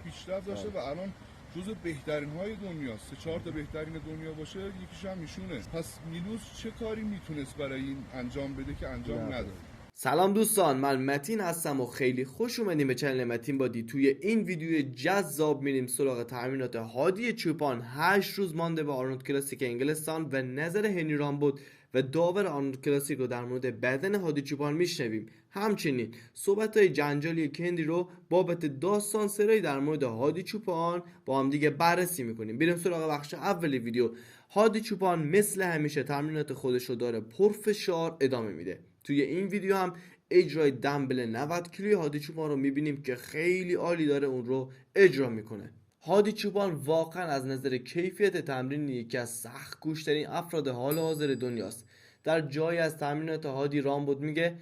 پیشرفت داشته و الان جزو بهترین های دنیاست. 4 تا بهترین دنیا باشه یکیش هم ایشونه. پس میلوس چه کاری میتونست برای این انجام بده که انجام نداد؟ سلام دوستان، من متین هستم و خیلی خوش اومدیم به چنل متین بادی. توی این ویدیو جذاب میریم سراغ تمرینات هادی چوپان. 8 روز مانده به آرنولد کلاسیک انگلستان و نظر هانی رامبد و داور آرنولد کلاسیک رو در مورد بدن هادی چوپان میشنویم. همچنین صحبت‌های جنجالی کندی رو بابت داستان سرایی در مورد هادی چوپان با هم دیگه بررسی میکنیم. بریم سراغ بخش اول ویدیو. هادی چوپان مثل همیشه تمرینات خودش رو داره پرفشار ادامه میده. توی این ویدیو هم اجرای دمبل 90 کیلویی هادی چوپان رو میبینیم که خیلی عالی داره اون رو اجرا میکنه. هادی چوپان واقعا از نظر کیفیت تمرین یکی از سخت گوشترین افراد حال حاضر دنیاست. در جایی از تمرینات هادی رامبد میگه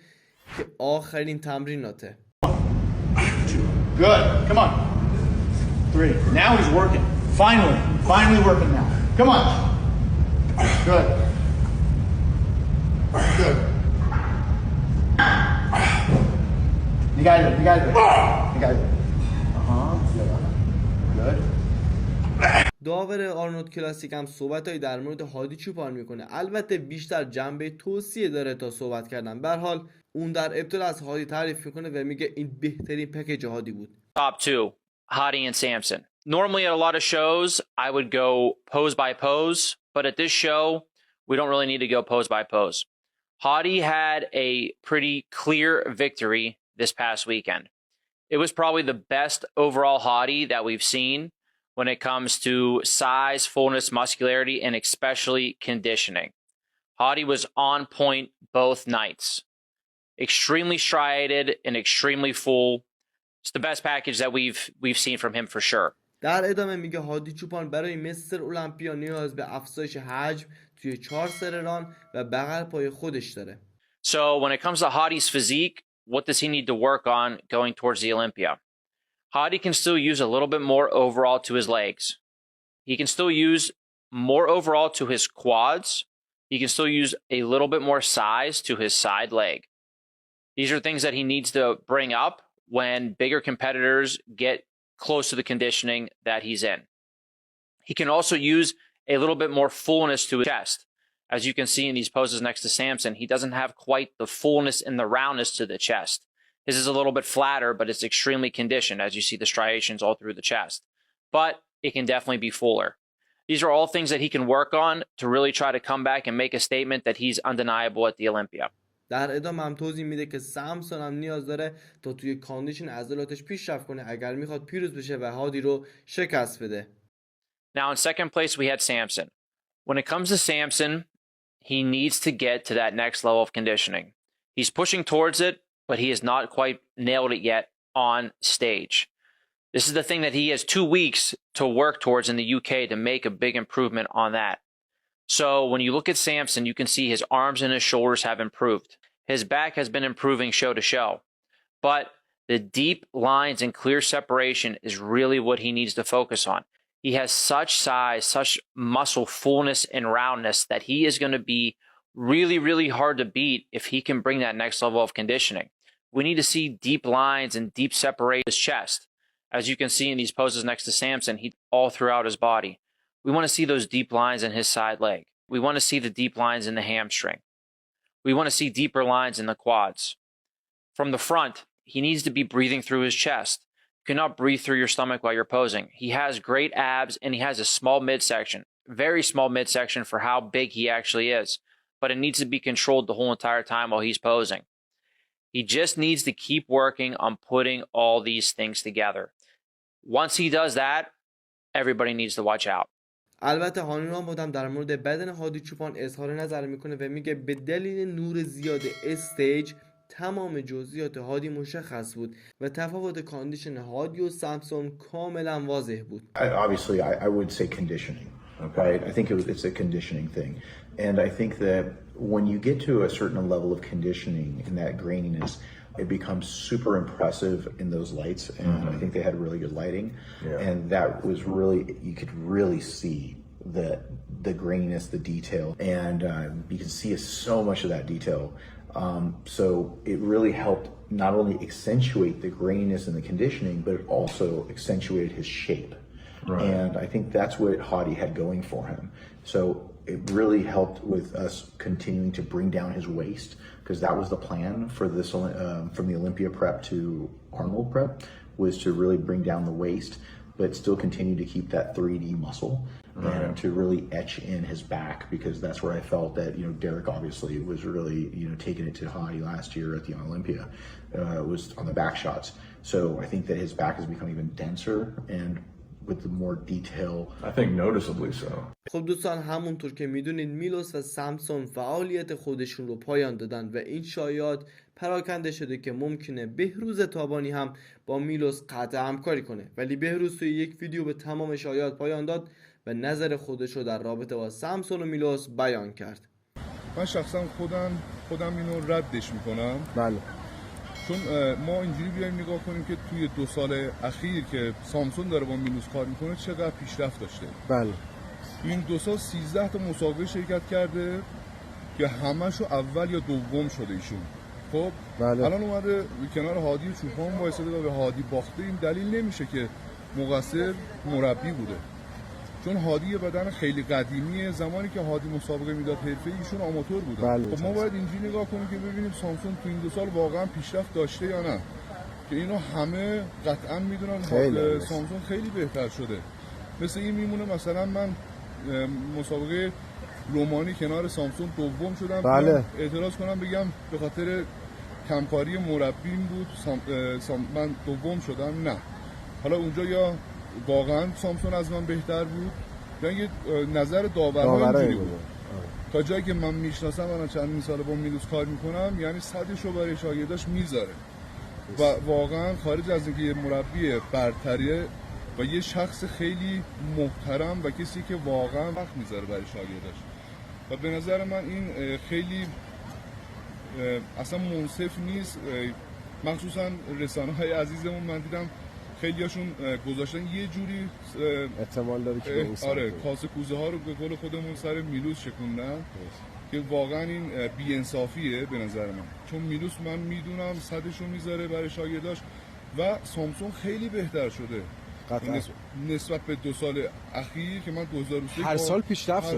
که آخرین تمریناته. Good. Come on. 3. Now he's working. Finally working now. Come on. Good. Good. You got it. You got it. Good. داور آرنولد کلاسیک هم صحبتایی در مورد هادی چوپان میکنه. البته بیشتر جنبه توصیه داره تا صحبت کردن. به هر حال اون در ابتدا از هادی تعریف میکنه و میگه این بهترین پکیج هادی بود. Top 2, Hadi and Samson. Normally at a lot of shows, I would go pose by pose, but at this show, we don't really need to go pose by pose. Hadi had a pretty clear victory this past weekend. It was probably the best overall Hadi that we've seen when it comes to size, fullness, muscularity, and especially conditioning. Hadi was on point both nights. Extremely striated and extremely full. It's the best package that we've seen from him for sure. در ادامه میگه هادی چوپان برای مستر المپیا نیاز به افزایش حجم توی 4 سر ران و بغل پای خودش داره. So when it comes to Hadi's physique, what does he need to work on going towards the Olympia? Hadi can still use a little bit more overall to his legs. He can still use more overall to his quads. He can still use a little bit more size to his side leg. These are things that he needs to bring up when bigger competitors get close to the conditioning that he's in. He can also use a little bit more fullness to his chest. As you can see in these poses next to Samson, he doesn't have quite the fullness and the roundness to the chest. His is a little bit flatter, but it's extremely conditioned, as you see the striations all through the chest. But it can definitely be fuller. These are all things that he can work on to really try to come back and make a statement that he's undeniable at the Olympia. در ادامه هم توضیح میده که سمسون هم نیاز داره تا توی کاندیشن عضلاتش پیشرفت کنه اگر میخواد پیروز بشه و هادی رو شکست بده. Now in second place we had Samson. When it comes to Samson, he needs to get to that next level of conditioning. He's pushing towards it, but he has not quite nailed it yet on stage. This is the thing that he has 2 weeks to work towards in the UK to make a big improvement on that. So when you look at Samson, you can see his arms and his shoulders have improved. His back has been improving show to show. But the deep lines and clear separation is really what he needs to focus on. He has such size, such muscle fullness and roundness that he is going to be really, really hard to beat if he can bring that next level of conditioning. We need to see deep lines and deep separation in his chest. As you can see in these poses next to Samson, he all throughout his body. We want to see those deep lines in his side leg. We want to see the deep lines in the hamstring. We want to see deeper lines in the quads. From the front, he needs to be breathing through his chest. You cannot breathe through your stomach while you're posing. He has great abs and he has a small midsection, very small midsection for how big he actually is, but it needs to be controlled the whole entire time while he's posing. He just needs to keep working on putting all these things together. Once he does that, everybody needs to watch out. البته هانی هم در مورد بدن هادی چوپان اظهار نظر میکنه و میگه به دلیل نور زیاد استیج تمام جزئیات هادی مشخص بود و تفاوت کاندیشن هادی و سمسون کاملا واضح بود. Obviously, I would say conditioning. Okay, I think it's a conditioning thing, and I think that when you get to a certain level of conditioning and that graininess, it becomes super impressive in those lights, and I think they had really good lighting, and that was really, you could really see the graininess, the detail, and you can see so much of that detail So it really helped not only accentuate the graininess and the conditioning, but it also accentuated his shape. Right. And I think that's what Hadi had going for him. So it really helped with us continuing to bring down his waist, because that was the plan for this from the Olympia prep to Arnold prep, was to really bring down the waist, but still continue to keep that 3D muscle. Right. And to really etch in his back, because that's where I felt that, you know, Derek obviously was really, you know, taking it to Hadi last year at the Olympia, was on the back shots. So I think that his back has become even denser and with the more detail. I think noticeably so. خب دوستان، همونطور که میدونید میلوس و سمسون فعالیت خودشون رو پایان دادن و این شایعات پراکنده شده که ممکنه بهروز تابانی هم با میلوس قطع همکاری کنه، ولی بهروز توی یک ویدیو به تمام شایعات پایان داد و نظر خودش رو در رابطه با سمسون و میلوس بیان کرد. من شخصا خودم اینو ردش میکنم. بله. چون ما اینجوری بیایم نگاه کنیم که توی 2 سال اخیر که سامسون داره با میلوس کار میکنه چقدر پیشرفت داشته. بله. این 2 سال 13 تا مسابقه شرکت کرده که همه‌شو اول یا دوم شده ایشون. خب بله. الان اومده کنار هادی چوپان وایساده و به هادی باخته. این دلیل نمیشه که مقصر مربی بوده، چون هادی بدن خیلی قدیمیه. زمانی که هادی مسابقه میداد حرفه‌ای ایشون آماتور بوده. بله. خب ما باید اینجوری نگاه کنیم که ببینیم سامسون تو این 2 سال واقعا پیشرفت داشته یا نه، که اینو همه قطعا میدونن. سامسون خیلی بهتر شده. مثل این میمونه مثلا من مسابقه رومانی کنار سامسون دوم شدم. بله. اعتراض کنم بگم به خاطر کمکاری مربیم بود من دوم شدم؟ نه. حالا اونجا یا واقعا سامسون از من بهتر بود یا یه نظر داورها اینجوری بود. تا جایی که من میشناسم، من چند سال با میلوس کار میکنم، یعنی صدشو برای شاگرداش میذاره و واقعا خارج از اینکه یه مربی برتره و یه شخص خیلی محترم و کسی که واقعا وقت میذاره برای شاگرداش، و به نظر من این خیلی اصلا منصف نیست. مخصوصا رسانه‌های عزیزمون من دیدم خیلیاشون گذاشتن یه جوری احتمال داره که آره کاسه کوزه ها رو به قول خودمون سر میلوس شکوندن، که واقعا این بی‌انصافیه به نظر من. چون میلوس من میدونم صدشو میذاره برای شاگرداش و سامسون خیلی بهتر شده نسبت به 2 سال اخیر که من 2003 هر سال پیشرفت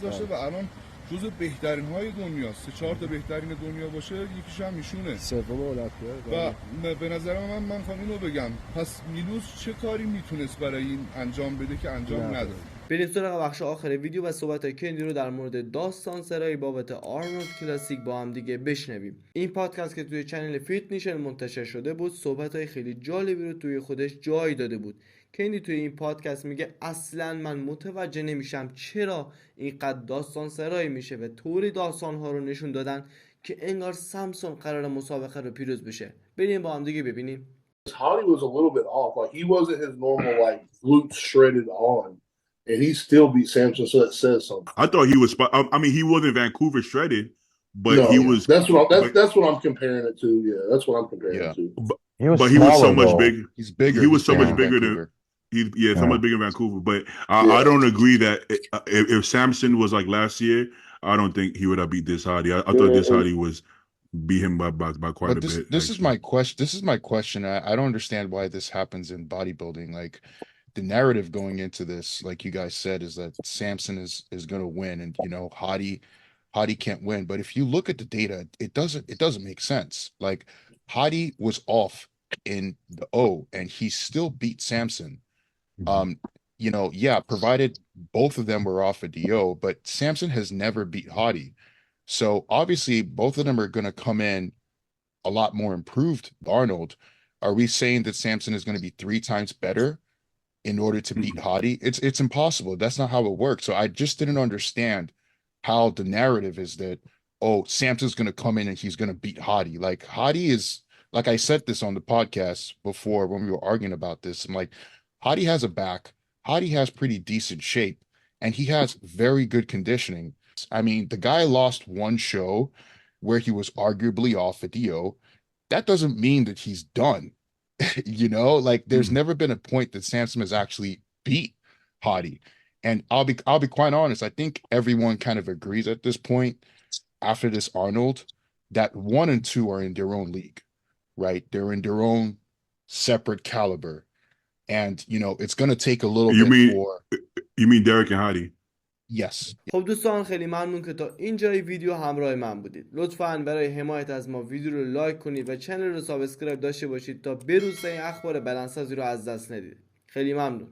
داشته و الان جزو بهترین های دنیاست. 3-4 تا بهترین دنیا باشه یکیش هم ایشونه، سوم المپیاد. و به نظر من خواهم اینو بگم، پس میلوس چه کاری میتونست برای این انجام بده که انجام نداد؟ بریم سراغ بخش آخر ویدیو و صحبت کندی رو در مورد داستان سرایی بابت آرنولد کلاسیک با هم دیگه بشنویم. این پادکست که توی چنل فیتنیشن منتشر شده بود، صحبت‌های خیلی جالبی رو توی خودش جای داده بود. کندی توی این پادکست میگه اصلا من متوجه نمیشم چرا اینقدر داستان سرایی میشه و طوری داستان‌ها رو نشون دادن که انگار سمسون قرار مسابقه رو پیروز بشه. بریم با هم دیگه ببینیم. Hani was a little bit off. Like, he wasn't his normal, like, glutes shredded on. And he still beat Samson, so that says something. I thought he was. I mean, he wasn't Vancouver shredded, but no, he was. That's what I'm comparing it to. Yeah, that's what I'm comparing it to. But he was so much bigger. He's bigger. He was so much bigger than. So much bigger than Vancouver. But I don't agree that if Samson was like last year, I don't think he would have beat this Hadi. I thought this Hadi was beat him by quite a bit. This is my question. This is my question. I don't understand why this happens in bodybuilding. Like, the narrative going into this, like you guys said, is that Samson is going to win, and you know Hadi can't win. But if you look at the data, it doesn't make sense. Like, Hadi was off in the O, and he still beat Samson. You know, yeah, provided both of them were off at the O, but Samson has never beat Hadi. So obviously both of them are going to come in a lot more improved. Arnold, are we saying that Samson is going to be 3 times better in order to beat Hadi? It's impossible. That's not how it works. So I just didn't understand how the narrative is that, oh, Samson's going to come in and he's going to beat Hadi. Like, Hadi is, like I said this on the podcast before when we were arguing about this, I'm like, Hadi has a back, Hadi has pretty decent shape, and he has very good conditioning. I mean, the guy lost one show where he was arguably off at the O. That doesn't mean that he's done. You know, like, there's never been a point that Samson has actually beat Hadi. And I'll be quite honest, I think everyone kind of agrees at this point after this Arnold that 1 and 2 are in their own league, right? They're in their own separate caliber. And, you know, it's going to take a little bit for... You mean Derek and Hadi? Yes. خب دوستان خیلی ممنون که تا اینجای ویدیو همراه من بودید. لطفاً برای حمایت از ما ویدیو رو لایک کنید و چنل رو سابسکرایب داشته باشید تا بروز این اخبار بدنسازی رو از دست ندید. خیلی ممنون.